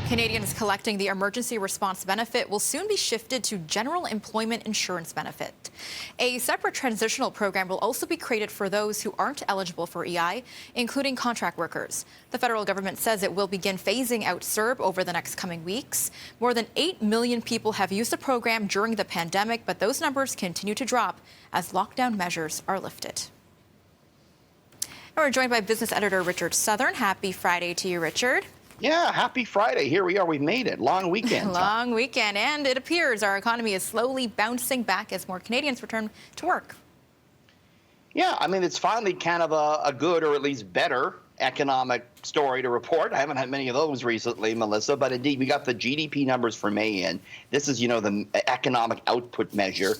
Canadians collecting the emergency response benefit will soon be shifted to general employment insurance benefit. A separate transitional program will also be created for those who aren't eligible for EI, including contract workers. The federal government says it will begin phasing out CERB over the next coming weeks. More than 8 million people have used the program during the pandemic, but those numbers continue to drop as lockdown measures are lifted. And we're joined by business editor Richard Southern. Happy Friday to you, Richard. Yeah, happy Friday. Here we are. We've made it. Long weekend. Long weekend. And it appears our economy is slowly bouncing back as more Canadians return to work. Yeah, I mean, it's finally kind of a good or at least better economic story to report. I haven't had many of those recently, Melissa, but indeed, we got the GDP numbers for May in. This is, the economic output measure.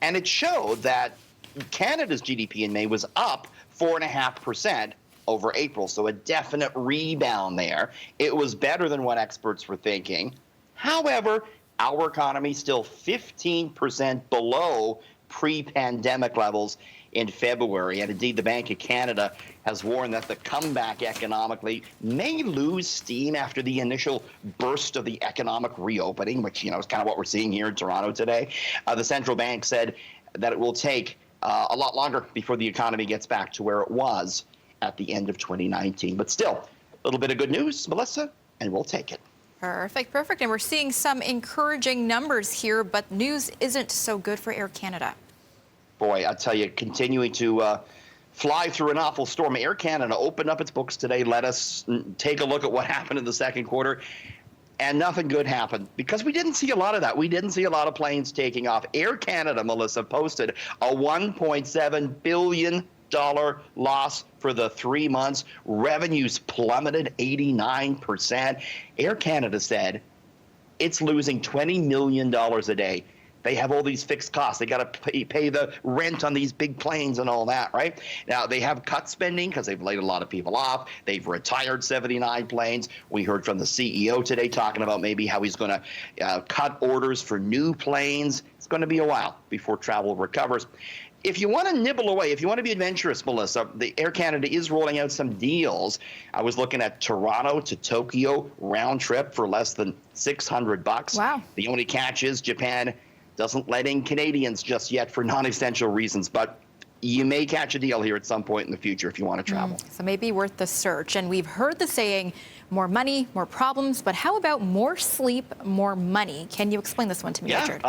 And it showed that Canada's GDP in May was up 4.5%. over April, so a definite rebound there. It was better than what experts were thinking. However, our economy still 15% below pre-pandemic levels in February. And indeed, the Bank of Canada has warned that the comeback economically may lose steam after the initial burst of the economic reopening, which, is kind of what we're seeing here in Toronto today. The central bank said that it will take a lot longer before the economy gets back to where it was at the end of 2019. But still, a little bit of good news, Melissa, and we'll take it. Perfect. And we're seeing some encouraging numbers here, but news isn't so good for Air Canada. Boy, I tell you, continuing to fly through an awful storm. Air Canada opened up its books today. Let us take a look at what happened in the second quarter. And nothing good happened because we didn't see a lot of that. We didn't see a lot of planes taking off. Air Canada, Melissa, posted a $1.7 billion loss for the 3 months. Revenues plummeted 89%. Air Canada said it's losing $20 million a day. They have all these fixed costs. They got to pay the rent on these big planes and all that, right? Now, they have cut spending because they've laid a lot of people off. They've retired 79 planes. We heard from the CEO today talking about maybe how he's going to cut orders for new planes. It's going to be a while before travel recovers. If you want to nibble away, if you want to be adventurous, Melissa, the Air Canada is rolling out some deals. I was looking at Toronto to Tokyo round trip for less than $600. Wow. The only catch is Japan doesn't let in Canadians just yet for non-essential reasons, but you may catch a deal here at some point in the future if you want to travel. So maybe worth the search. And we've heard the saying, more money, more problems, but how about more sleep, more money? Can you explain this one to me, Richard?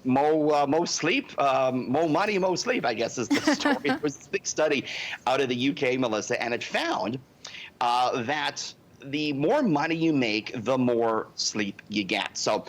Mo sleep, mo money, mo sleep, I guess is the story. It was a big study out of the UK, Melissa, and it found that the more money you make, the more sleep you get. So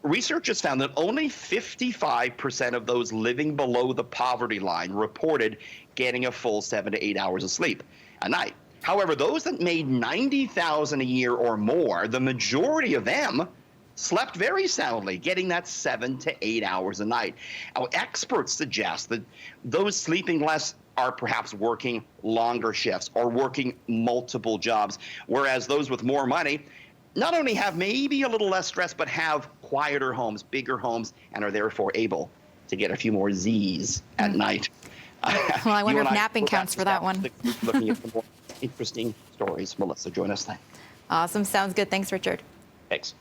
researchers found that only 55% of those living below the poverty line reported getting a full 7 to 8 hours of sleep a night. However, those that made $90,000 a year or more, the majority of them slept very soundly, getting that 7 to 8 hours a night. Now, experts suggest that those sleeping less are perhaps working longer shifts or working multiple jobs, whereas those with more money not only have maybe a little less stress, but have quieter homes, bigger homes, and are therefore able to get a few more Z's at night. Well, I wonder if napping counts for that one. Looking at the more interesting stories. Melissa, join us then. Awesome. Sounds good. Thanks, Richard. Thanks.